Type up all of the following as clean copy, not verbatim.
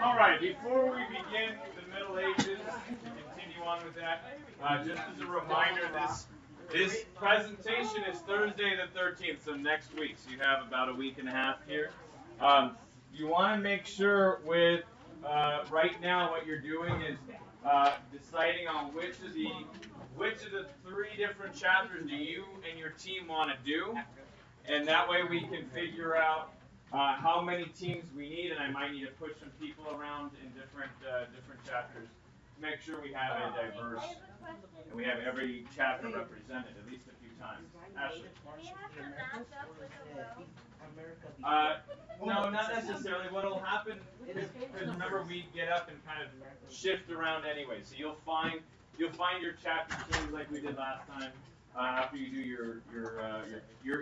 All right, before we begin the Middle Ages, to continue on with that, just as a reminder, this presentation is Thursday the 13th, so next week. So you have about a week and a half here. You want to make sure with right now what you're doing is deciding on which of the 3 different chapters do you and your team want to do, and that way we can figure out how many teams we need, and I might need to push some people around in different chapters to make sure we have a diverse and we have every chapter represented at least a few times. Ashley. No, not necessarily. What will happen is, remember, we get up and kind of shift around anyway. So you'll find your chapter teams like we did last time. After you do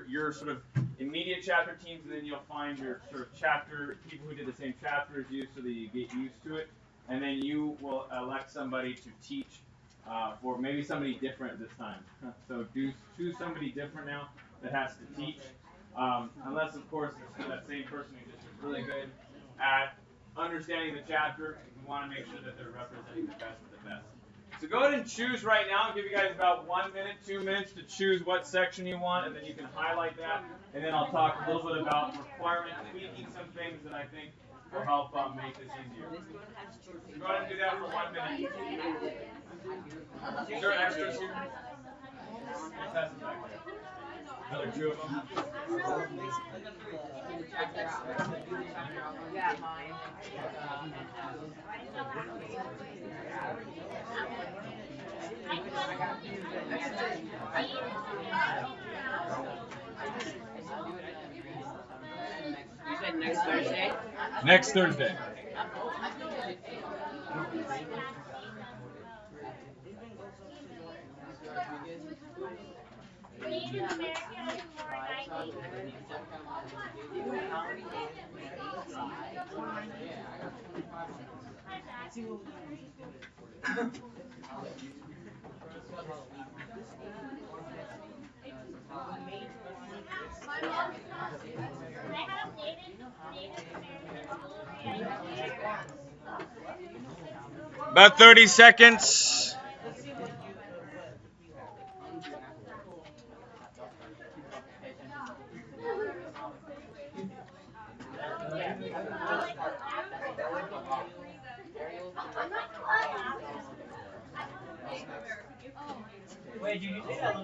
your sort of immediate chapter teams, and then you'll find your sort of chapter people who did the same chapter as you, so that you get used to it, and then you will elect somebody to teach for maybe somebody different this time. So choose somebody different now that has to teach, unless of course there's that same person who just is really good at understanding the chapter. We want to make sure that they're representing the best of the best. So go ahead and choose right now. I'll give you guys about 1 minute, 2 minutes to choose what section you want, and then you can highlight that. And then I'll talk a little bit about requirements, tweaking some things that I think will help make this easier. So go ahead and do that for 1 minute. Is there extras here? Another 2 of them. Yeah, mine. You said next Thursday? Next Thursday. About 30 seconds. Wait, did you say that?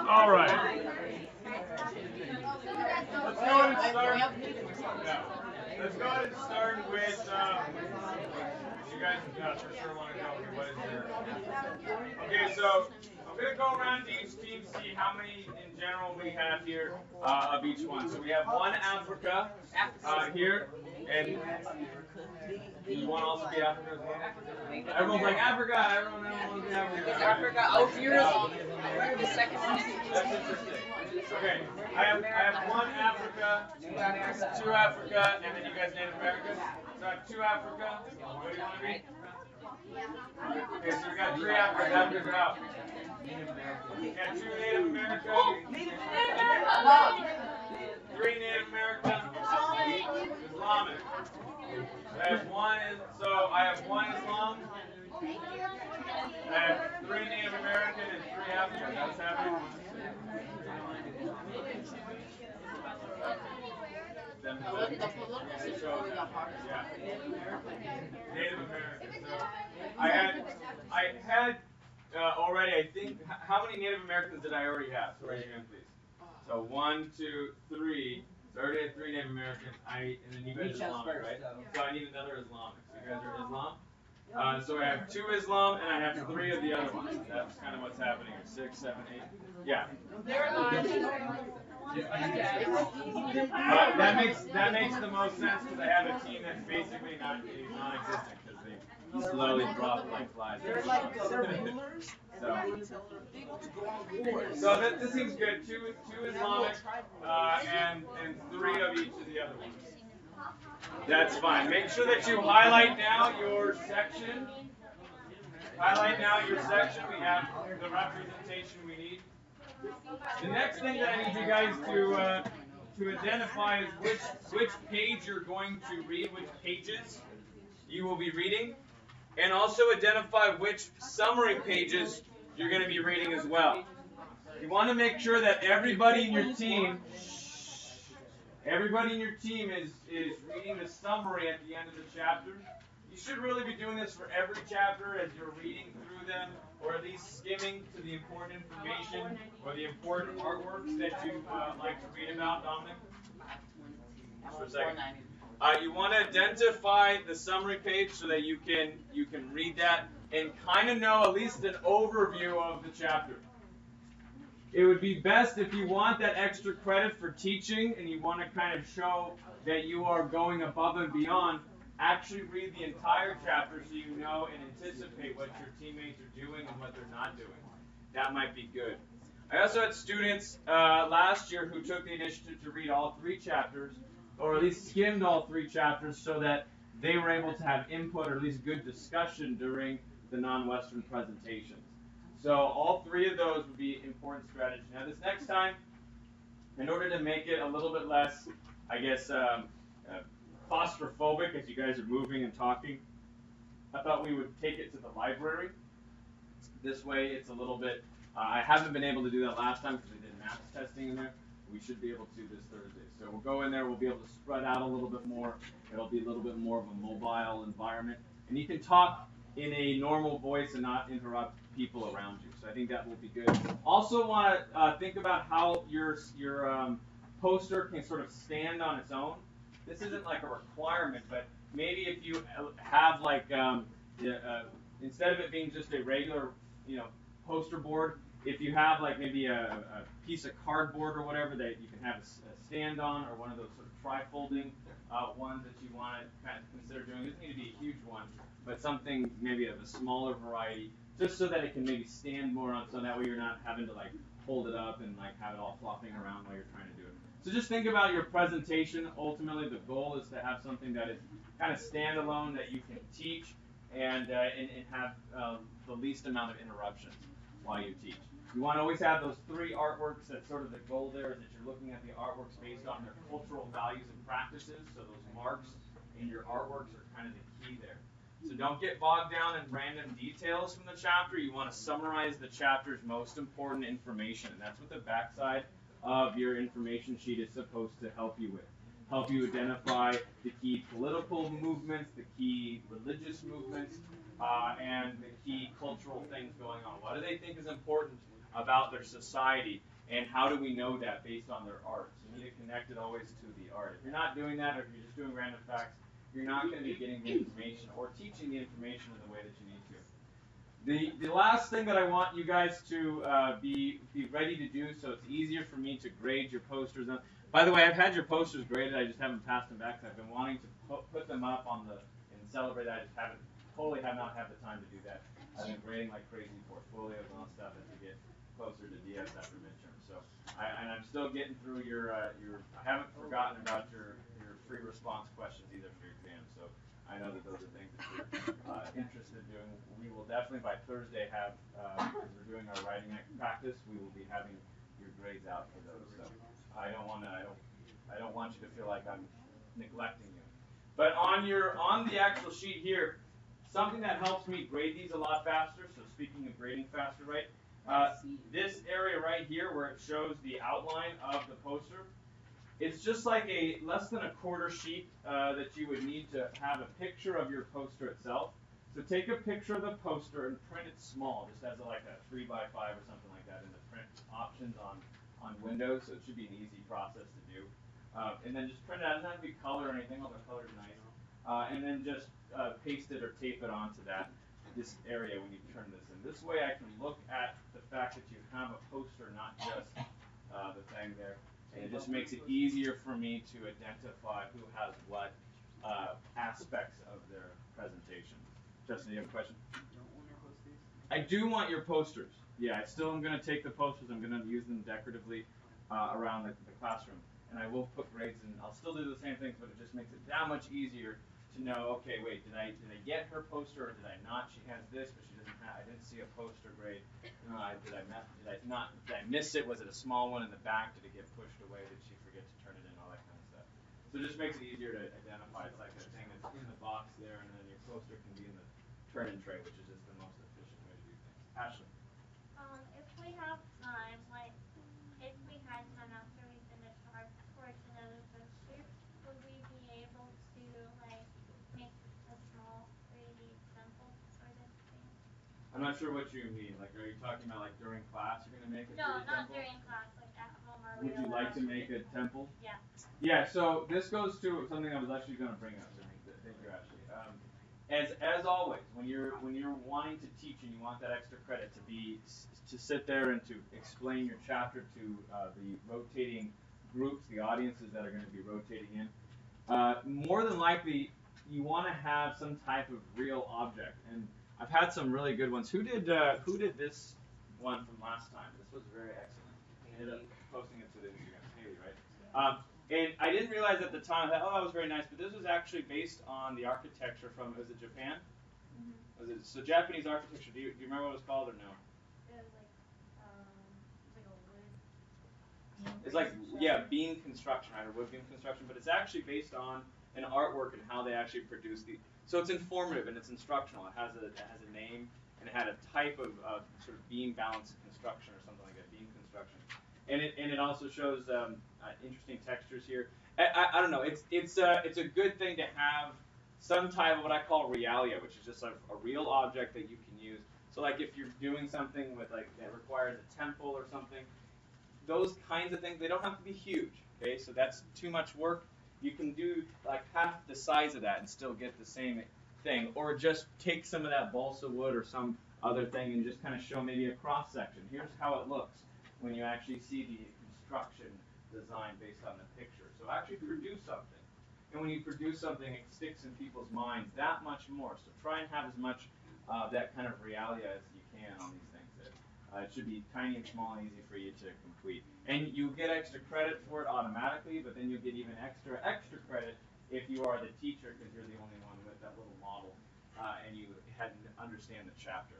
All right. Let's go ahead and start with. You guys for sure want to know what is there. Okay, so going to go around to each team, see how many in general we have here of each one. So we have one Africa here, and you want to also be Africa as well? Everyone's like Africa, everyone wants to be Africa. Africa, oh, you're the second one. That's interesting. Okay, I have one Africa, two Africa, and then you guys Native American. So I have two Africa. What do you want to be? Okay, so we got three Africans. Africans are out. We got two Native American. Three Native American. Islamic. I have one. So I have one Islam. I have three Native American and three African. That's happening. Yeah. Native American. So I had already. I think. How many Native Americans did I already have? So raise your hand, please. So 1, 2, 3. So I already had 3 Native Americans. And then you guys are Islamic, right? So I need another Islamic. So you guys are Islam. So I have 2 Islam and I have 3 of the other ones. That's kind of what's happening here. 6, 7, 8. Yeah. That makes the most sense because I have a team that's basically non-existent because they slowly drop like flies. They're rulers. So this seems good. 2 Islamic and 3 of each of the other ones. That's fine. Make sure that you highlight now your section. Highlight now your section. We have the representation we need. The next thing that I need you guys to identify is which page you're going to read, which pages you will be reading, and also identify which summary pages you're going to be reading as well. You want to make sure that everybody in your team is reading the summary at the end of the chapter. You should really be doing this for every chapter as you're reading through them, or at least skimming to the important information or the important artworks that you like to read about, Dominic. Just for a second. You want to identify the summary page so that you can read that and kind of know at least an overview of the chapter. It would be best if you want that extra credit for teaching and you want to kind of show that you are going above and beyond. Actually read the entire chapter so you know and anticipate what your teammates are doing and what they're not doing. That might be good. I also had students last year who took the initiative to read all 3 chapters, or at least skimmed all 3 chapters so that they were able to have input or at least good discussion during the non-Western presentations. So all 3 of those would be important strategies. Now this next time, in order to make it a little bit less, I guess, claustrophobic as you guys are moving and talking, I thought we would take it to the library. This way it's a little bit, I haven't been able to do that last time because we did math testing in there. We should be able to this Thursday. So we'll go in there, we'll be able to spread out a little bit more. It'll be a little bit more of a mobile environment. And you can talk in a normal voice and not interrupt people around you. So I think that will be good. Also want to think about how your poster can sort of stand on its own. This isn't like a requirement, but maybe if you have like, instead of it being just a regular, poster board, if you have like maybe a piece of cardboard or whatever that you can have a stand on, or one of those sort of tri-folding ones that you want to kind of consider doing. It doesn't need to be a huge one, but something maybe of a smaller variety, just so that it can maybe stand more on, so that way you're not having to like hold it up and like have it all flopping around while you're trying to do it. So just think about your presentation. Ultimately, the goal is to have something that is kind of standalone that you can teach and have the least amount of interruptions while you teach. You want to always have those 3 artworks. That's sort of the goal there, is that you're looking at the artworks based on their cultural values and practices. So those marks in your artworks are kind of the key there. So don't get bogged down in random details from the chapter. You want to summarize the chapter's most important information. And that's what the backside of your information sheet is supposed to help you with. Help you identify the key political movements, the key religious movements, and the key cultural things going on. What do they think is important about their society, and how do we know that based on their art? So you need to connect it always to the art. If you're not doing that, or if you're just doing random facts, you're not going to be getting the information or teaching the information in the way that you need to. The last thing that I want you guys to be ready to do, so it's easier for me to grade your posters. By the way, I've had your posters graded. I just haven't passed them back because I've been wanting to put them up on the and celebrate. I just have not had the time to do that. I've been grading like crazy portfolios and all that stuff as we get closer to DS after midterm. So I'm still getting through your I haven't forgotten about your free response questions either for your exam. So I know that those are things that you're interested in doing. We will definitely by Thursday have, because we're doing our writing practice, we will be having your grades out for those. So I don't want you to feel like I'm neglecting you. But on the actual sheet here, something that helps me grade these a lot faster. So speaking of grading faster, right? This area right here where it shows the outline of the poster. It's just like a less than a quarter sheet that you would need to have a picture of your poster itself. So take a picture of the poster and print it small, just as like a 3x5 or something like that in the print options on Windows. So it should be an easy process to do. And then just print it out. It doesn't have to be color or anything, although color is nice. And then just paste it or tape it onto this area when you turn this in. This way I can look at the fact that you have a poster, not just the thing there. And it just makes it easier for me to identify who has what aspects of their presentation. Justin, you have a question? I do want your posters. Yeah, I still am going to take the posters. I'm going to use them decoratively around the classroom. And I will put grades in. I'll still do the same things, but it just makes it that much easier to know, okay, wait, did I get her poster or did I not? She has this, but she doesn't have, I didn't see a poster grade. Did I miss it? Was it a small one in the back? Did it get pushed away? Did she forget to turn it in? All that kind of stuff. So it just makes it easier to identify. It's like a thing that's in the box there, and then your poster can be in the turn-in tray, which is just the most efficient way to do things. Ashley. If we have time, like if we had time after we finished our portion of the poster, would we be able to like make a small 3D temple sort of thing? I'm not sure what you mean. Like, are you talking about like during class you're gonna make a 3D No, not temple? during class, like at home or Would you like to make a temple? Yeah. Yeah, so this goes to something I was actually going to bring up. Thank you, Ashley. As always, when you're wanting to teach and you want that extra credit to sit there and to explain your chapter to the rotating groups, the audiences that are going to be rotating in, more than likely you want to have some type of real object. And I've had some really good ones. Who did this one from last time? This was very excellent. I ended up posting it to the Instagram. Haley, right? And I didn't realize at the time that, that was very nice, but this was actually based on the architecture from, was it Japan? Mm-hmm. Was it, so Japanese architecture, do you remember what it was called or no? It was like a wood. It's like, yeah, beam construction, right, or wood beam construction, but it's actually based on an artwork and how they actually produce the, so it's informative and it's instructional. It has a name and it had a type of sort of beam balance construction or something like that, beam construction. And it also shows interesting textures here. I don't know. It's a good thing to have some type of what I call realia, which is just a real object that you can use. So like if you're doing something with like that requires a temple or something, those kinds of things, they don't have to be huge. Okay, so that's too much work. You can do like half the size of that and still get the same thing, or just take some of that balsa wood or some other thing and just kind of show maybe a cross section. Here's how it looks when you actually see the construction design based on the picture. So actually produce something. And when you produce something, it sticks in people's minds that much more. So try and have as much that kind of realia as you can on these things. It should be tiny and small and easy for you to complete. And you get extra credit for it automatically, but then you'll get even extra credit if you are the teacher because you're the only one with that little model and you hadn't understand the chapter.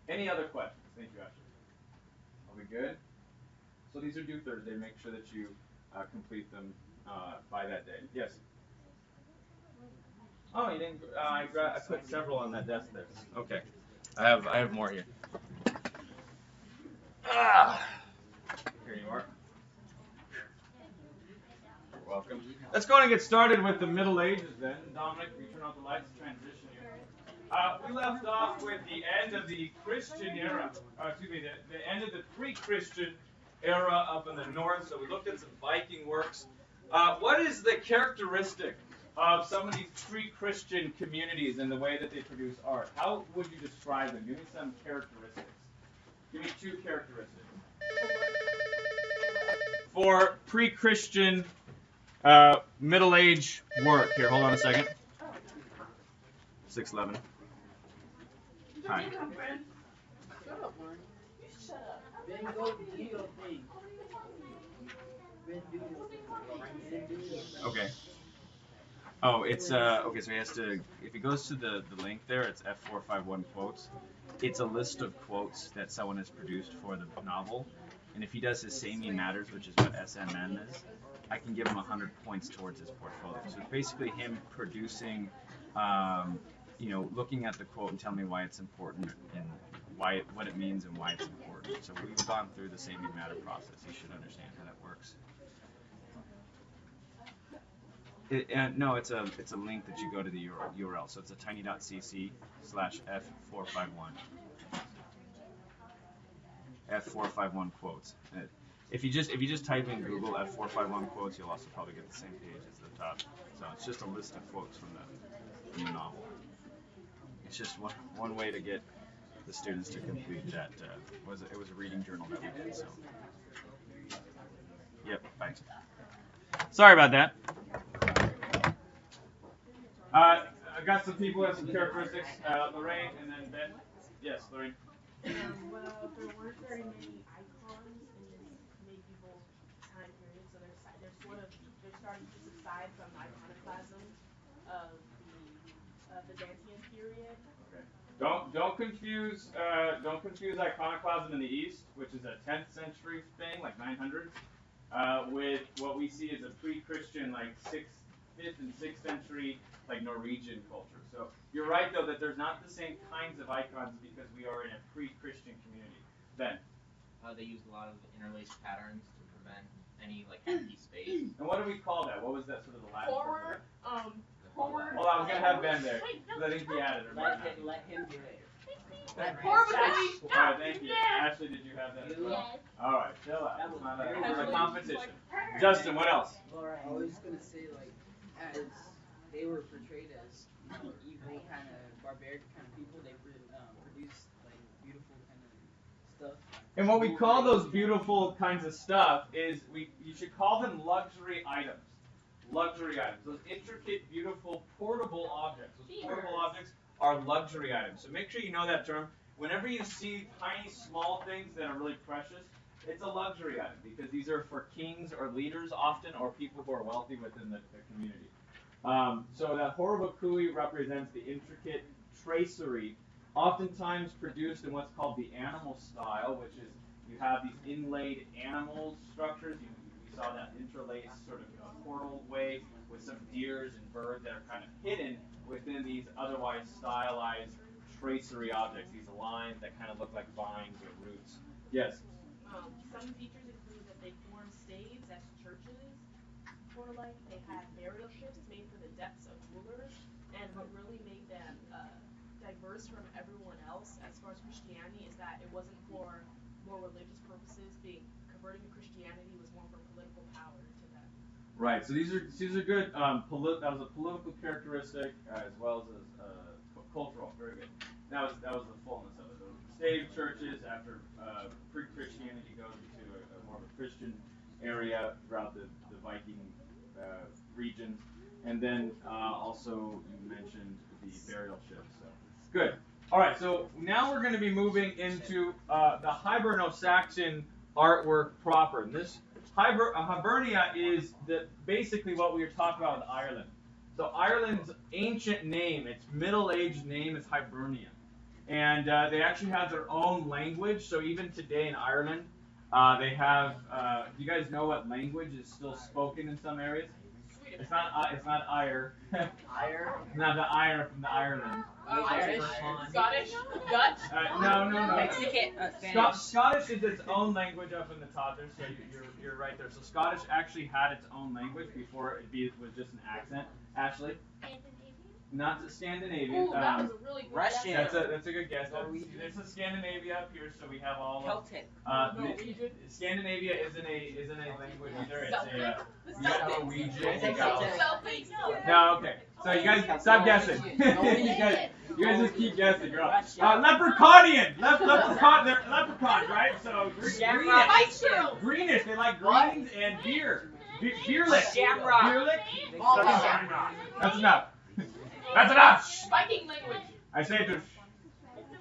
Any other questions? Thank you, Ashley. Are we good? So these are due Thursday. Make sure that you complete them by that day. Yes? Oh, you didn't? I put several on that desk there. Okay. I have more here. Here you are. You're welcome. Let's go and get started with the Middle Ages then. Dominic, will you turn off the lights? Transition here. We left off with the end of the Christian era. The end of the pre-Christian era up in the north. So we looked at some Viking works. What is the characteristic of some of these pre-Christian communities and the way that they produce art. How would you describe them? Give me some characteristics. Give me 2 characteristics. For pre-Christian Middle Age work. Here, hold on a second. 611. Hi. Shut up, Mark. Shut up. Ben, go do your thing. Ben, do your thing. Okay. Oh, it's okay. So he has to. If he goes to the link there, it's F451 quotes. It's a list of quotes that someone has produced for the novel, and if he does his Samey Matters, which is what SMN is, I can give him 100 points towards his portfolio. So it's basically him producing, looking at the quote and telling me why it's important and what it means and why it's important. So we've gone through the Samey Matter process. You should understand how that works. No, it's a link that you go to the URL. So it's a tiny.cc/F451. F451 quotes. If you just type in Google F451 quotes, you'll also probably get the same page as the top. So it's just a list of quotes from the novel. It's just one way to get the students to complete that. It was a reading journal that we did. So. Yep. Bye. Sorry about that. I got some people who have some characteristics. Lorraine and then Ben. Yes, Lorraine. Well, there weren't very many icons in this medieval time period, so they're starting to subside from the iconoclasm of the Byzantine period. Okay. Don't confuse iconoclasm in the East, which is a 10th century thing, like 900s, with what we see as a pre-Christian, like 5th and 6th century, like Norwegian culture. So you're right, though, that there's not the same kinds of icons because we are in a pre-Christian community. Ben? They used a lot of interlaced patterns to prevent any empty space. And what do we call that? What was that sort of the Latin Forward, Well, I was going to have Ben there, because I think he added it. Let him do it. Forward, All right, thank you. Ashley, did you have that as well? Yes. All right, chill out. That It's was not very a good. competition. Justin, what else? Laura, I was gonna say, as they were portrayed as evil, kind of barbaric kind of people, they produced beautiful kind of stuff. And what we call those beautiful kinds of stuff is you should call them luxury items. Luxury items. Those intricate, beautiful, portable objects. Those portable objects are luxury items. So make sure you know that term. Whenever you see tiny, small things that are really precious, it's a luxury item because these are for kings or leaders often, or people who are wealthy within the community. So that horobakui represents the intricate tracery, oftentimes produced in what's called the animal style, which is you have these inlaid animal structures. You saw that interlaced sort of portal way with some deers and birds that are kind of hidden within these otherwise stylized tracery objects, these lines that kind of look like vines or roots. Yes? Some features include that they formed staves as churches, they had burial ships made for the deaths of rulers, and what really made them diverse from everyone else as far as Christianity is that it wasn't for more religious purposes. Converting to Christianity was more for political power to them. Right. So these are good. That was a political characteristic as well as cultural. Very good. That was the fullness of it. The stave churches after pre-Christianity goes into a more of a Christian area throughout the Viking regions, and then also you mentioned the burial ships. So good. All right. So now we're going to be moving into the Hiberno Saxon artwork proper. And this Hibernia is basically what we were talking about with Ireland. So Ireland's ancient name, its middle-aged name is Hibernia. And they actually have their own language. So even today in Ireland, they have, do you guys know what language is still spoken in some areas? Swedish. It's not Ire. Ire? Not the Ire from the Ireland. Irish? Scottish? Dutch? No. Mexican? Scottish is its own language up in the top there, so you're right there. So Scottish actually had its own language before it was just an accent. Ashley? not Scandinavian. Ooh, that was a really good Russian. guess. That's a good guess. Norwegian. There's a Scandinavia up here, so we have all. Celtic. Norwegian. Scandinavia isn't a language either. It's Celtic. you got Norwegian. You got Celtic. no, okay. So you guys stop guessing. you guys just keep guessing, girl. Leprechaudian. Leprechaun. They're leprechauns, right? So greenish. They like greens and beer. Beerlick. Shamrock. Beerlick. Shamrock. That's enough. That's enough. Viking language. I say it to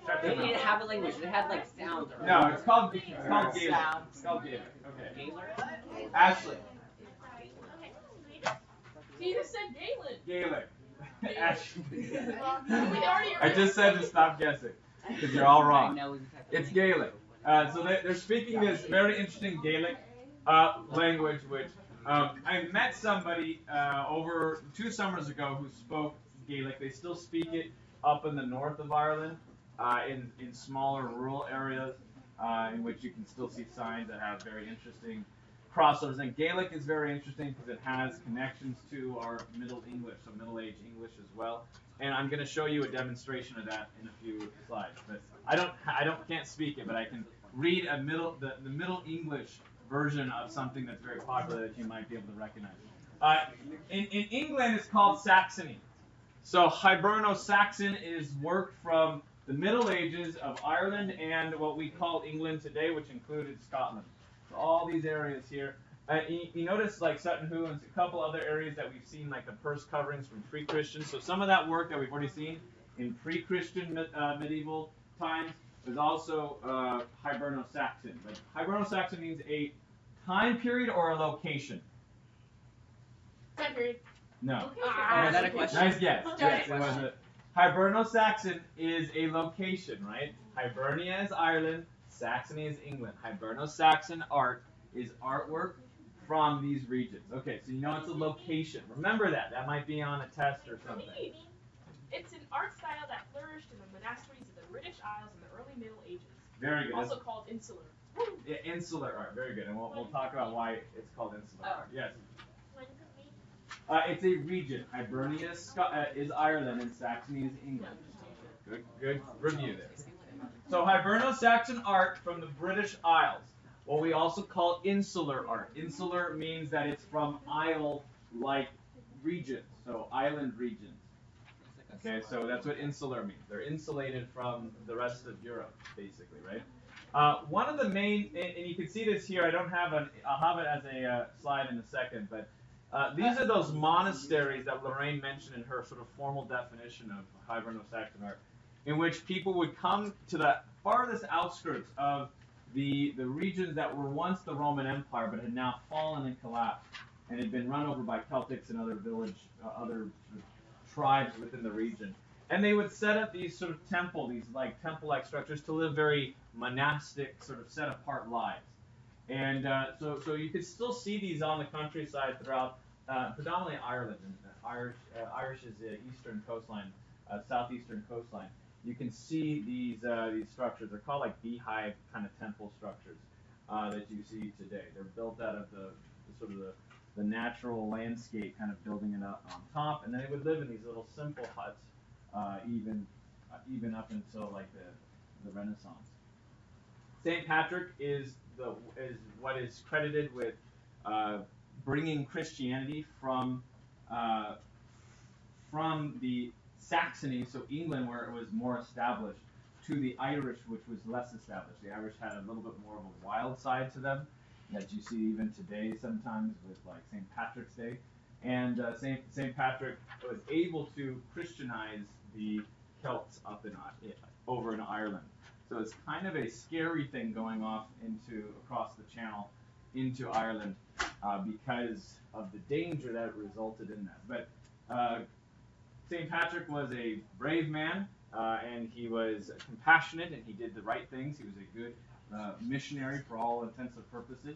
shut They them didn't up. have a language. They had like sounds. Or No, it's called Gaelic. It's called Gaelic. Okay. Gaelic? Ashley. He just said Galen. Gaelic. Ashley. We already I just said to stop guessing because you're all wrong. No, we It's Gaelic. So they're speaking this very interesting Gaelic language, which I met somebody over 2 summers ago who spoke Gaelic. They still speak it up in the north of Ireland, in smaller rural areas, in which you can still see signs that have very interesting crossovers. And Gaelic is very interesting because it has connections to our Middle English, so Middle Age English as well. And I'm going to show you a demonstration of that in a few slides. But can't speak it, but I can read the Middle English version of something that's very popular that you might be able to recognize. In England, it's called Saxony. So Hiberno-Saxon is worked from the Middle Ages of Ireland and what we call England today, which included Scotland. So all these areas here. You notice like Sutton Hoo and a couple other areas that we've seen like the purse coverings from pre-Christian. So some of that work that we've already seen in pre-Christian medieval times is also Hiberno-Saxon. But Hiberno-Saxon means a time period or a location. Time period. No. Is that a question? Nice guess. Yes, it was a Hiberno-Saxon is a location, right? Hibernia is Ireland, Saxony is England. Hiberno-Saxon art is artwork from these regions. Okay, so you know it's a location. Remember that. That might be on a test or something. It's an art style that flourished in the monasteries of the British Isles in the early Middle Ages. Very good. Also called insular. Yeah, insular art. Very good. And we'll talk about why it's called insular art. Yes. It's a region. Hibernia is Ireland and Saxony is England. Good review there. So Hiberno-Saxon art from the British Isles. What we also call insular art. Insular means that it's from isle-like regions, so island regions. Okay, so that's what insular means. They're insulated from the rest of Europe, basically, right? One of the main, and you can see this here. I'll have it as a slide in a second, but these are those monasteries that Lorraine mentioned in her sort of formal definition of Hiberno-Saxon art, in which people would come to the farthest outskirts of the regions that were once the Roman Empire, but had now fallen and collapsed, and had been run over by Celtics and other tribes within the region. And they would set up these sort of temple-like structures to live very monastic, sort of set-apart lives. And so you could still see these on the countryside throughout, predominantly Ireland. And Irish is the eastern coastline, southeastern coastline. You can see these structures. They're called like beehive kind of temple structures that you see today. They're built out of the natural landscape, kind of building it up on top, and then they would live in these little simple huts, even up until like the Renaissance. St. Patrick is what is credited with bringing Christianity from the Saxony, so England, where it was more established, to the Irish, which was less established. The Irish had a little bit more of a wild side to them that you see even today sometimes with like St. Patrick's Day. And St. Patrick was able to Christianize the Celts over in Ireland. So it's kind of a scary thing going off across the channel into Ireland because of the danger that resulted in that. But St. Patrick was a brave man, and he was compassionate, and he did the right things. He was a good missionary for all intents and purposes,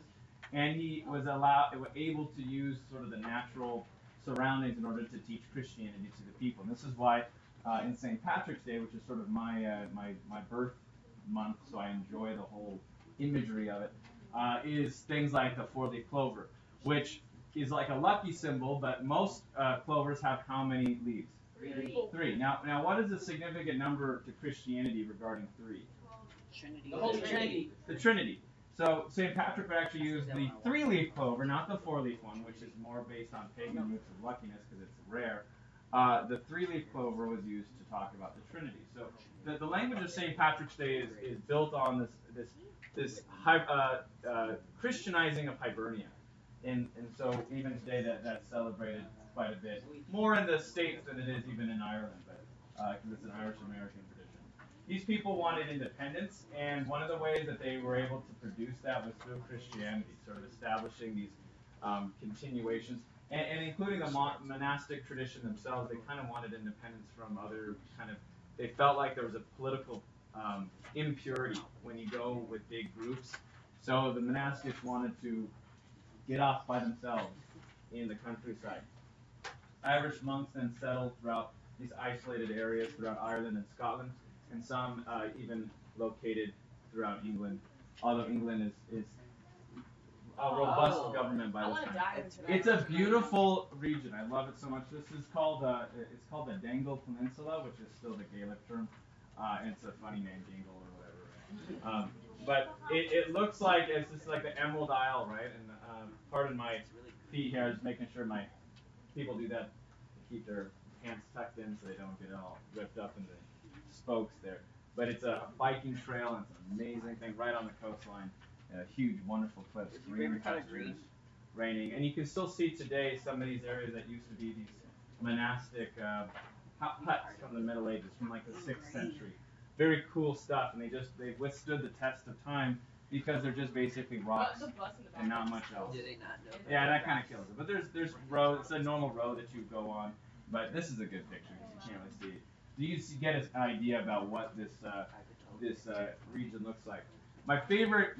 and he was able to use sort of the natural surroundings in order to teach Christianity to the people. And this is why in St. Patrick's Day, which is sort of my birth month, so I enjoy the whole imagery of it, is things like the four-leaf clover, which is like a lucky symbol, but most clovers have how many leaves? 3. Now, what is a significant number to Christianity regarding 3? Trinity. The Holy Trinity. The Trinity. So St. Patrick would actually use the 3-leaf clover, not the 4-leaf one, which is more based on pagan roots of luckiness because it's rare. The 3-leaf clover was used to talk about the Trinity. So the language of St. Patrick's Day is built on this Christianizing of Hibernia. And so even today that's celebrated quite a bit. More in the States than it is even in Ireland, but because it's an Irish-American tradition. These people wanted independence, and one of the ways that they were able to produce that was through Christianity, sort of establishing these continuations, and including the monastic tradition themselves. They kind of wanted independence from other they felt like there was a political impurity when you go with big groups. So the monastics wanted to get off by themselves in the countryside. Irish monks then settled throughout these isolated areas throughout Ireland and Scotland, and some even located throughout England, although England is a robust government by this time. It's a beautiful region. I love it so much. This is called it's called the Dangle Peninsula, which is still the Gaelic term. It's a funny name, Dingle or whatever. Right? But it looks like it's just like the Emerald Isle, right? And pardon my feet here, just making sure my people do that to keep their pants tucked in so they don't get all ripped up in the spokes there. But it's a biking trail, and it's an amazing thing right on the coastline. Huge, wonderful cliffs, green pastures, raining. And you can still see today some of these areas that used to be these monastic huts from the Middle Ages, from like the 6th century. Very cool stuff, and they've withstood the test of time because they're just basically rocks and not much else. Did they not know that? Yeah, that kind of kills it. But there's road. It's a normal road that you go on. But this is a good picture because you can't really see it. Do you get an idea about what this region looks like? My favorite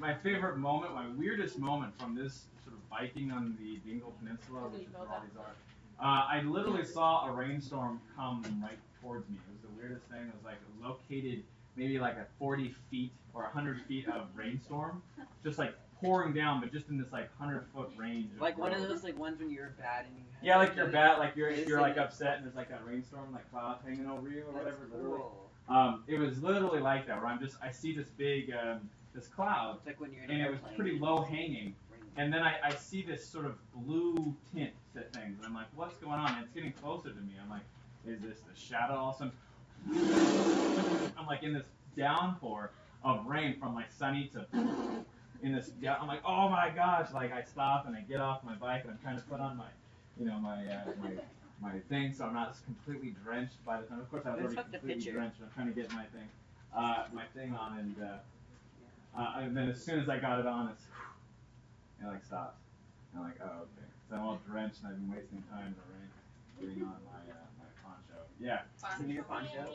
moment, my weirdest moment from this sort of biking on the Dingle Peninsula, which is where all these are, I literally saw a rainstorm come right towards me. It was the weirdest thing. It was like located maybe like at 40 feet or 100 feet of rainstorm, just like pouring down, but just in this like 100-foot range. Like one of those like ones when you're bad and you have yeah, like you're bad, like you're like upset and there's like that rainstorm, like clouds hanging over you or whatever. Literally, it was literally like that. Where I see this big this cloud, like when you're in and it was pretty low hanging, and then I see this sort of blue tint to things, and I'm like, what's going on? And it's getting closer to me. I'm like, is this the shadow? All of a sudden, I'm like in this downpour of rain from like sunny to in this. I'm like, oh my gosh! Like I stop and I get off my bike and I'm trying to put on my thing so I'm not completely drenched by the time. Of course, I was already completely drenched. I'm trying to get my thing on, and then as soon as I got it on, it like stops. And I'm like, oh okay. So I'm all drenched and I've been wasting time in the rain getting on my poncho. Yeah. Send me your poncho.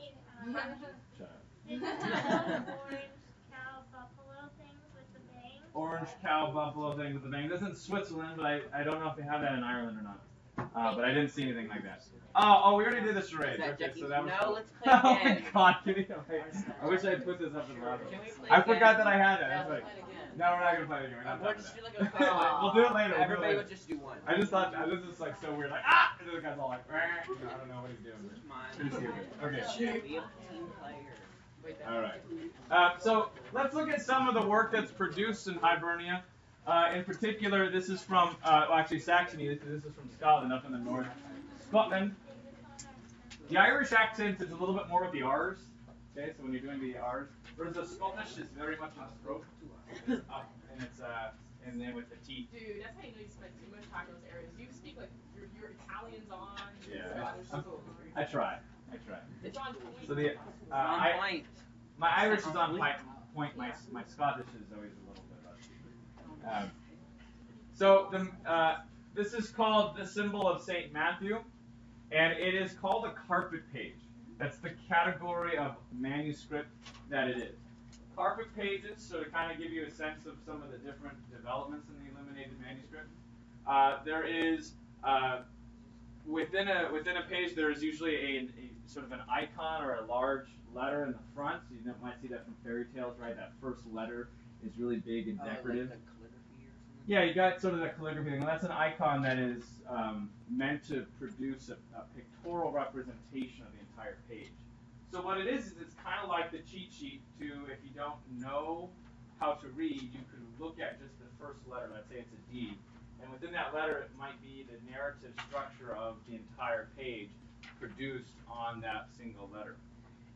Shut up. Did you have orange cow buffalo things with the bangs? Orange cow buffalo thing with the bang. This is in Switzerland, but I don't know if they have that in Ireland or not. But I didn't see anything like that. Oh, we already did the charade. Okay, so that was no, cool. let's play again. Oh my god, give me a I wish I had put this up in the last one. Can we play I again? forgot that I had that. That's Yeah, right. let's play it again. No, we're not gonna play it again. We're not We'll done just with do that. like a We'll do it later. Everybody we'll would just do one. I just thought this is like so weird. Like and the guy's all like, I don't know what he's doing. Come on. Pretty stupid. Okay. Be a team player. All right. So let's look at some of the work that's produced in Hibernia. In particular, this is from actually Saxony. This is from Scotland, up in the north. Scotland. The Irish accent is a little bit more with the R's. Okay, so when you're doing the R's, whereas the Scottish is very much in the throat. It's up, and it's and then with the teeth. Dude, that's how you know you spend too much time in those areas. You speak like your Italian's on. Yeah, Scottish is on. I try. It's on point. So the On point. my Irish is on point. My Scottish is always a little bit rusty. So this is called the symbol of Saint Matthew, and it is called a carpet page. That's the category of manuscript that it is. Carpet pages, so to kind of give you a sense of some of the different developments in the illuminated manuscript. There is within a page there is usually a sort of an icon or a large letter in the front. So you might see that from fairy tales, right? That first letter is really big and decorative. Like the calligraphy or something? Yeah, you got sort of that calligraphy thing. Well, that's an icon that is meant to produce a pictorial representation of the entire page. So what it is it's kind of like the cheat sheet to, if you don't know how to read, you could look at just the first letter. Let's say it's a D. And within that letter, it might be the narrative structure of the entire page produced on that single letter.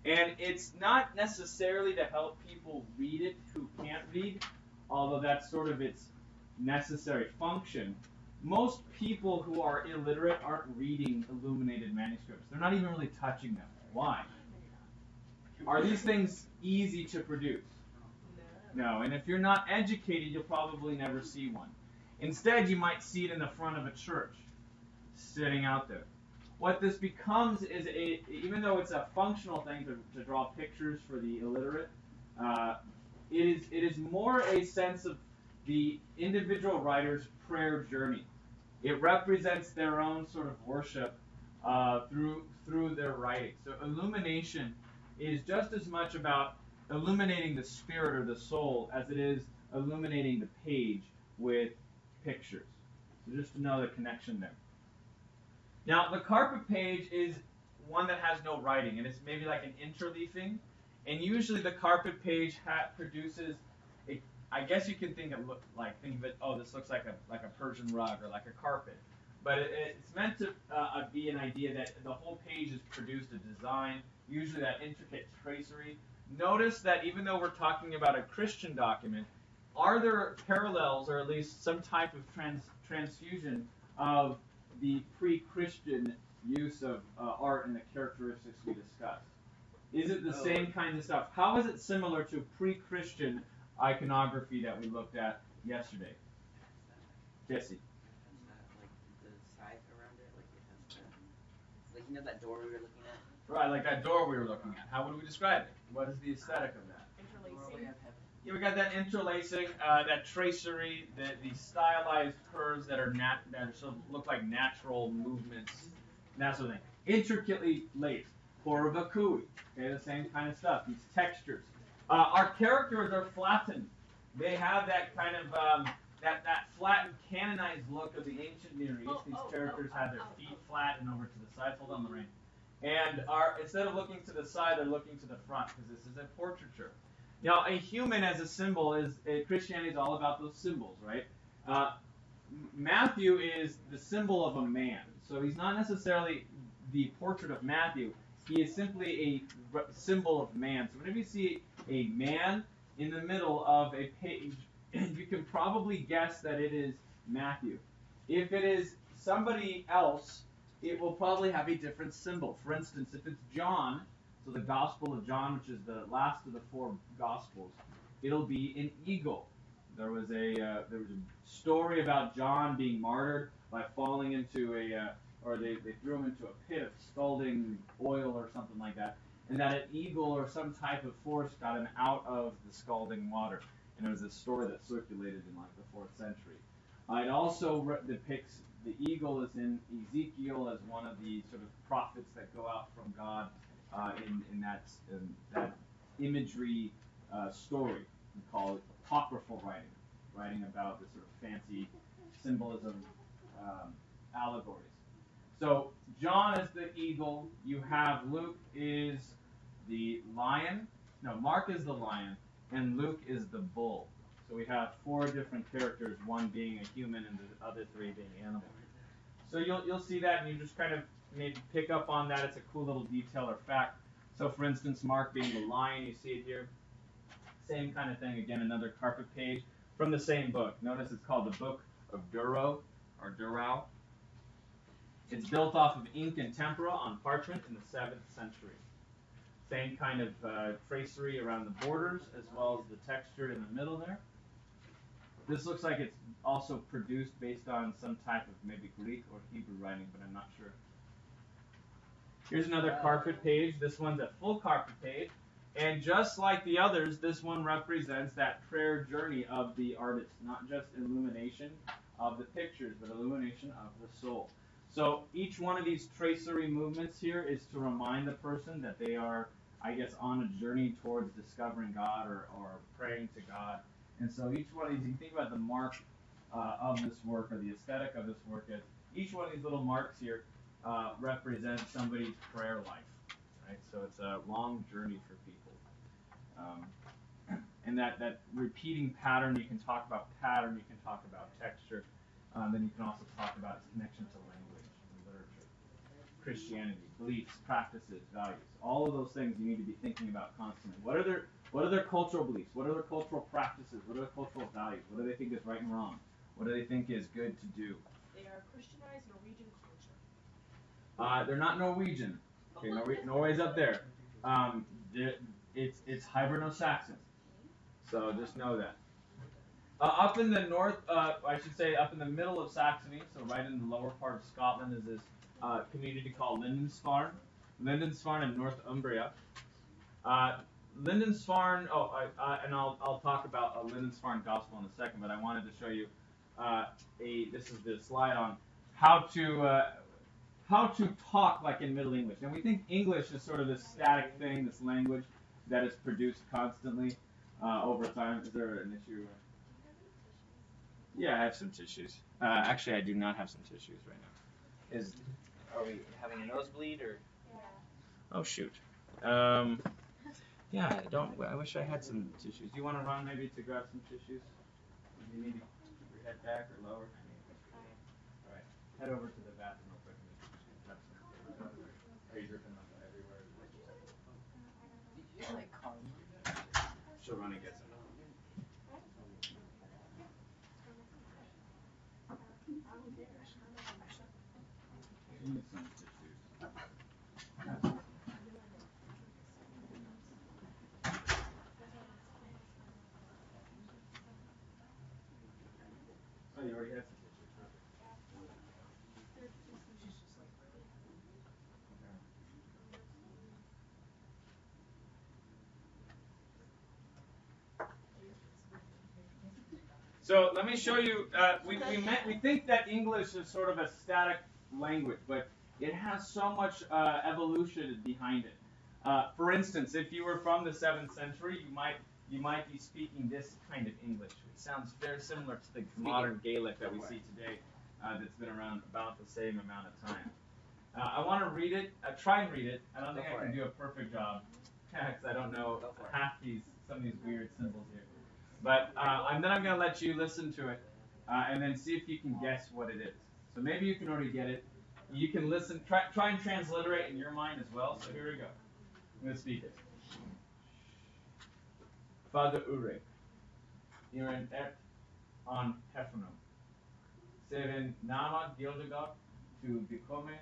And it's not necessarily to help people read it who can't read, although that's sort of its necessary function. Most people who are illiterate aren't reading illuminated manuscripts. They're not even really touching them. Why? Are these things easy to produce? No. And if you're not educated, you'll probably never see one. Instead, you might see it in the front of a church, sitting out there. What this becomes is, even though it's a functional thing to draw pictures for the illiterate, it is more a sense of the individual writer's prayer journey. It represents their own sort of worship through their writing. So illumination is just as much about illuminating the spirit or the soul as it is illuminating the page with pictures. So just to know the connection there. Now, the carpet page is one that has no writing, and it's maybe like an interleafing. And usually the carpet page produces, I guess you can think of it, oh, this looks like a Persian rug or like a carpet. But it's meant to be an idea that the whole page has produced a design, usually that intricate tracery. Notice that even though we're talking about a Christian document, are there parallels, or at least some type of transfusion of the pre-Christian use of art and the characteristics we discussed? Is it the same kind of stuff? How is it similar to pre-Christian iconography that we looked at yesterday? Jesse? The side around it, like it has like you know that door we were looking at? Right, like that door we were looking at. How would we describe it? What is the aesthetic of that? Interlacing. Yeah, we got that interlacing, that tracery, the stylized curves that sort of look like natural movements, that sort of thing. Intricately laced. Horobakui. Okay, the same kind of stuff. These textures. Our characters are flattened. They have that kind of that flattened, canonized look of the ancient Near East. These characters have their feet flat and over to the side. Hold on, Lorraine. And instead of looking to the side, they're looking to the front because this is a portraiture. Now, a human as a symbol Christianity is all about those symbols, right? Matthew is the symbol of a man. So he's not necessarily the portrait of Matthew. He is simply a symbol of man. So whenever you see a man in the middle of a page, you can probably guess that it is Matthew. If it is somebody else, it will probably have a different symbol. For instance, if it's John, so the Gospel of John, which is the last of the four Gospels, it'll be an eagle. There was a story about John being martyred by falling into or they threw him into a pit of scalding oil or something like that, and that an eagle or some type of force got him out of the scalding water. And it was a story that circulated in like the 4th century. It also depicts the eagle is in Ezekiel as one of the sort of prophets that go out from God in that imagery story. We call it apocryphal writing about the sort of fancy symbolism allegories. So John is the eagle. You have Luke is the lion. No, Mark is the lion, and Luke is the bull. So we have 4 different characters, one being a human and the other 3 being animals. So you'll see that, and you just kind of maybe pick up on that. It's a cool little detail or fact. So for instance, Mark being the lion, you see it here. Same kind of thing. Again, another carpet page from the same book. Notice it's called the Book of Duro or Durau. It's built off of ink and tempera on parchment in the 7th century. Same kind of tracery around the borders as well as the texture in the middle there. This looks like it's also produced based on some type of maybe Greek or Hebrew writing, but I'm not sure. Here's another carpet page. This one's a full carpet page. And just like the others, this one represents that prayer journey of the artist, not just illumination of the pictures, but illumination of the soul. So each one of these tracery movements here is to remind the person that they are, I guess, on a journey towards discovering God or praying to God. And so each one of these, you think about the mark of this work, or the aesthetic of this work is each one of these little marks here represents somebody's prayer life, right? So it's a long journey for people. And that repeating pattern, you can talk about pattern, you can talk about texture, then you can also talk about its connection to language and literature, Christianity, beliefs, practices, values. All of those things you need to be thinking about constantly. What are their cultural beliefs? What are their cultural practices? What are their cultural values? What do they think is right and wrong? What do they think is good to do? They are Christianized Norwegian culture. They're not Norwegian. Okay, Norway's up there. It's Hiberno Saxon. So just know that. Up in the north, I should say up in the middle of Saxony, so right in the lower part of Scotland, is this community called Lindisfarne. Lindisfarne in Northumbria. Lindisfarne, and I'll talk about a Lindisfarne gospel in a second, but I wanted to show you this is the slide on how to talk like in Middle English. And we think English is sort of this static thing, this language that is produced constantly over time. Is there an issue? Yeah, I have some tissues. Actually, I do not have some tissues right now. Are we having a nosebleed or? Oh shoot. Yeah, I wish I had some tissues. Do you want to run maybe to grab some tissues? Do you need to keep your head back or lower? All right. Head over to the bathroom real quick and just grab some. Are you dripping up everywhere? Did you like calm? She'll run and get some. You need some tissues. Oh, you already had some tissues. So let me show you. We think that English is sort of a static language, but it has so much evolution behind it. For instance, if you were from the 7th century, you might be speaking this kind of English. It sounds very similar to the modern Gaelic that we see today, that's been around about the same amount of time. I want to read it. Try and read it. I don't think I can do a perfect job, because I don't know some of these weird symbols here. But then I'm going to let you listen to it, and then see if you can guess what it is. So maybe you can already get it. You can listen. Try and transliterate in your mind as well. So here we go. I'm going to speak it. Father Ure, Iren et on Hefernum. Seven Nama Gildegard to Bicome,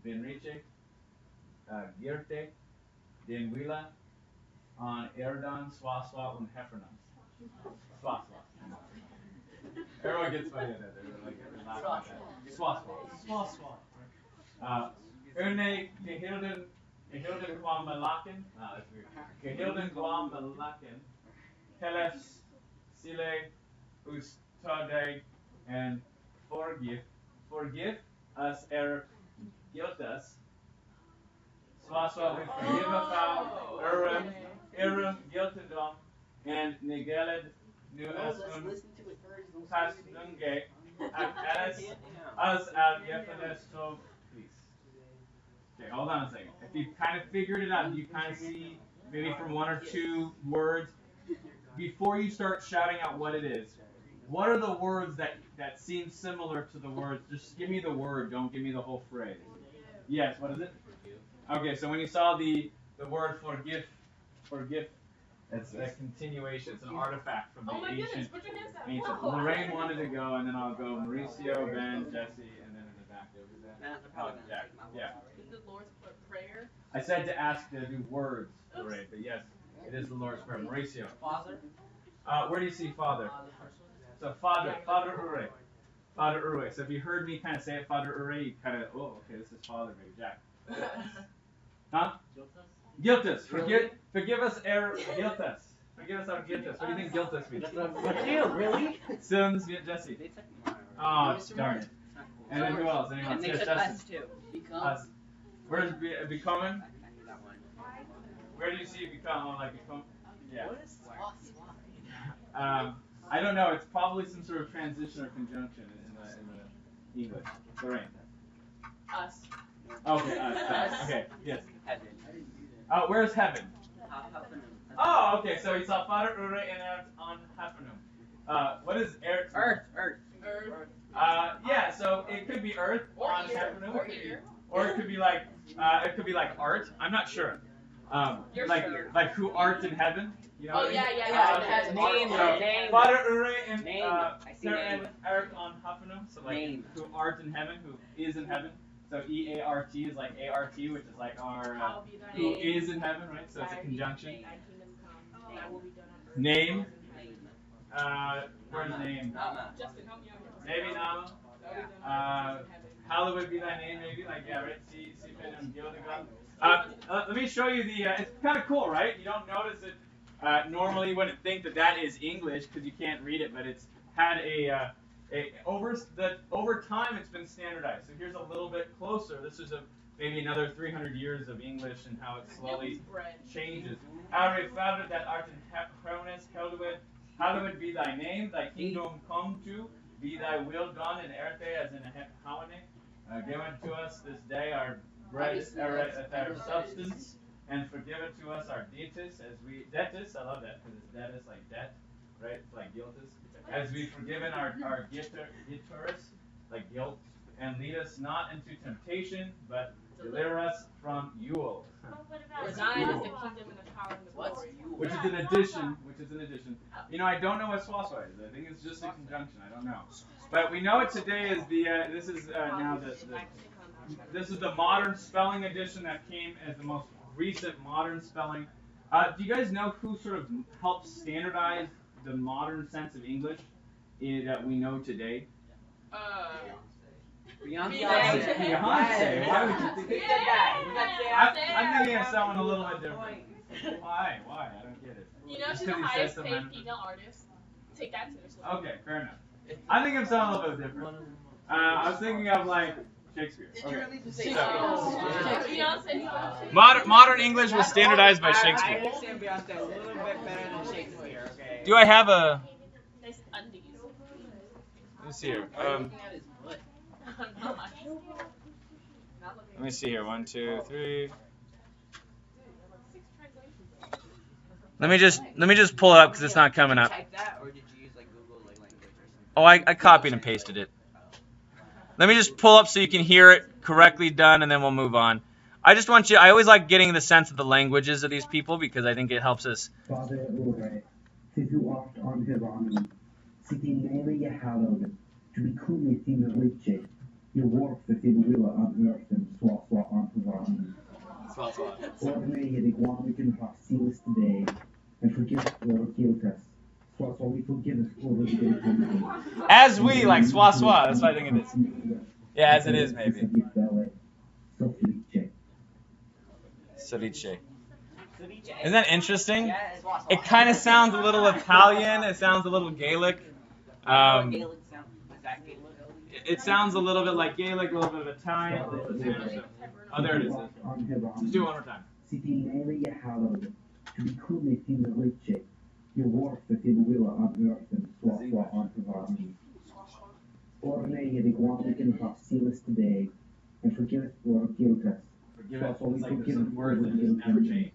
Benriche, Girte, Den Willa, on Erdan, Swaswa, und Hefernum. Swaswa. Everyone gets funny at that. They're laughing at that. Swaswa. Erne Gehilden Guam Malaken. That's weird. Gehilden Guam Malaken. Teles, Sile, Ustade, and Forgive us guiltas. Swaswa with forgive Urim Giltendom, and Nigeled Nu Asun Pas Nunge, as ad Yefanes so please. Okay, hold on a second. If you kind of figured it out, you kind of see maybe from one or two words, before you start shouting out what it is, what are the words that seem similar to the words? Just give me the word, don't give me the whole phrase. Yes, what is it? Okay, so when you saw the word forgive, it's a continuation, it's an artifact from the ancient. Lorraine wanted to go, and then I'll go Mauricio, Ben, Jesse, and then in the back there. Jack. Yeah. The Lord's Prayer. I said to ask to do words, Lorraine, but yes, it is the Lord's Prayer. Mauricio. Father? Where do you see Father? So Father Ure. Father Ure. So if you heard me kind of say it, Father Ure, you kind of, oh, okay, this is Father, maybe Jack. Huh? Guiltus. Forgive us our guiltus. Forgive us our guiltus. What do you think guiltus means? What do you really? Sims, Jesse. Oh, darn it. And then who else? Anyone else? Yes, Justin. Us. Where's becoming? Where do you see become? Oh, like become? Yeah. I don't know. It's probably some sort of transition or conjunction in the English. Lorraine. Us. Okay, okay, yes. Heaven. Where's heaven? Happenum. Oh, okay. So he saw Vater Ure and on Happenum. What is Earth? Earth. Yeah. So it could be Earth on Happenum, or it could be like art. I'm not sure. You're like sure. like who art in heaven? You know Oh, what I mean? yeah. Name. Vater Ure and Name. I see name. Earth on Happenum. So like Name. who art in heaven, who is in heaven. So E-A-R-T is like A-R-T, which is like our who is in heaven, right? So it's a conjunction. Thy kingdom come, thy will be done on earth. Name. as it is in heaven. Where's name? Nama. Justin, help me out here. Maybe Nama. Thy will be done on earth as it is in heaven. Hallowed be thy name, maybe. Like, yeah, right? See, let me show you the, it's kind of cool, right? You don't notice it. Normally you wouldn't think that is English because you can't read it, but it's had over time it's been standardized. So here's a little bit closer. This is maybe another 300 years of English and how it slowly changes. Our Father that art in heaven, hallowed be thy name, thy kingdom come to, be thy will done in earth as in heaven. Give unto us this day our bread, our substance, and forgive unto us our debts as we debtors. I love that because it's debtors like debt, right? It's like guiltus. As we've forgiven our debtors, like guilt, and lead us not into temptation, but deliver us from Yule. But what about Thine is Yule? the kingdom and the power and the glory. Which is an addition. You know, I don't know what swaswa is. I think it's just a conjunction. I don't know. But we know it today is this is the modern spelling edition that came as the most recent modern spelling. Do you guys know who sort of helped standardize the modern sense of English that we know today? Beyonce. Beyonce. Why would you think that? I'm thinking of someone a little bit different. Why? I don't get it. You know, she's the highest paid female artist. Take that seriously. Okay, fair enough. I think of someone a little bit different. I was thinking of like Shakespeare. Okay. Modern English was standardized by Shakespeare. I understand Beyonce a little bit better than Shakespeare. Okay. Do I have a? Nice undies. Let me see here. Let me see here. 1, 2, 3. Let me just pull it up because it's not coming up. Type that, or did you use like Google like language or something? Oh, I copied and pasted it. Let me just pull up so you can hear it correctly done, and then we'll move on. I just want you. I always like getting the sense of the languages of these people because I think it helps us. Fader vår, till du art on heaven, sitt in evige hallowed, to be commit in the riches, your work that in will on earth and swaswa on heaven. Ordinary the one we can have seals today, and forgive our guilt us. Swaswa we forgive us over the guilt. As we like swaswa. That's what I think it is. Yeah, as it is maybe. Ceviche. Isn't that interesting? It kind of sounds a little Italian. It sounds a little Gaelic. It sounds a little bit like Gaelic, a little bit of Italian. Oh, there it is. Let's do it one more time. To be commit in the riches, your work that in will on earth and swaswa on heaven. Ordinary the one we can have seals today, and forgive us our guilt us. Forgive us. It's like there's some words that just never change.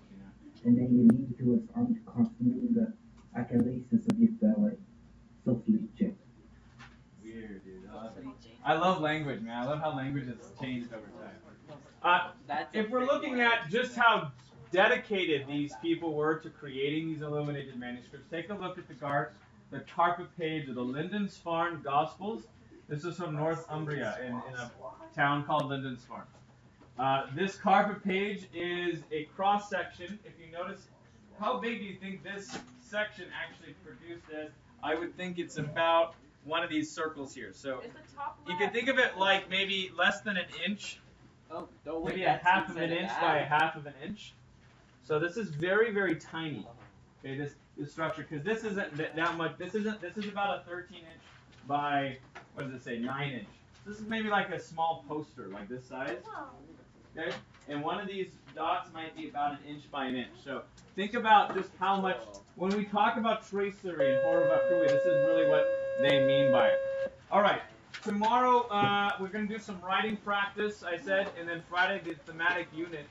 And then you lead to us unto constant accusations of your belly. Softly check. Weird, dude. I love language, man. I love how language has changed over time. If we're looking at just how dedicated these people were to creating these illuminated manuscripts, take a look at the carpet page of the Lindisfarne Gospels. This is from Northumbria in a town called Lindisfarne. This carpet page is a cross section. If you notice, how big do you think this section actually produced as? I would think it's about one of these circles here. So you can think of it like maybe less than an inch. Maybe a half of an inch by a half of an inch. So this is very, very tiny. Okay, this structure, because this isn't that much. This is about a 13-inch by, what does it say, 9-inch. This is maybe like a small poster, like this size. Okay, and one of these dots might be about 1 inch by 1 inch. So think about just how much, when we talk about tracery and Horovakui, this is really what they mean by it. All right, tomorrow we're going to do some writing practice, I said, and then Friday the thematic unit.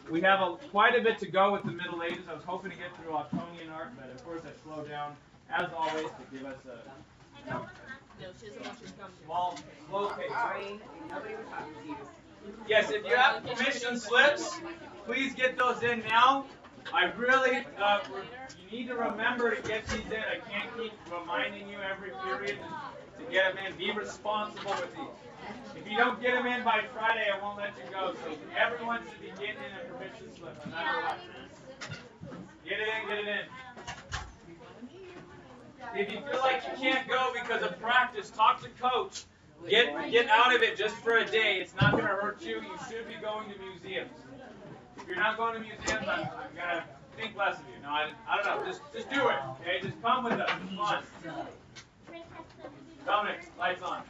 We have quite a bit to go with the Middle Ages. I was hoping to get through Octonian art, but of course I slowed down, as always, to give us a small, slow pace. Nobody was talking to you. Yes, if you have permission slips, please get those in now. I really, you need to remember to get these in. I can't keep reminding you every period to get them in. Be responsible with these. If you don't get them in by Friday, I won't let you go. So everyone should be getting in a permission slip, no matter what. Get it in, get it in. If you feel like you can't go because of practice, talk to coach. Get out of it just for a day. It's not going to hurt you. You should be going to museums. If you're not going to museums, I'm going to think less of you. No, I don't know. Just do it. Okay? Just come with us. It's fun. Dominic, lights on.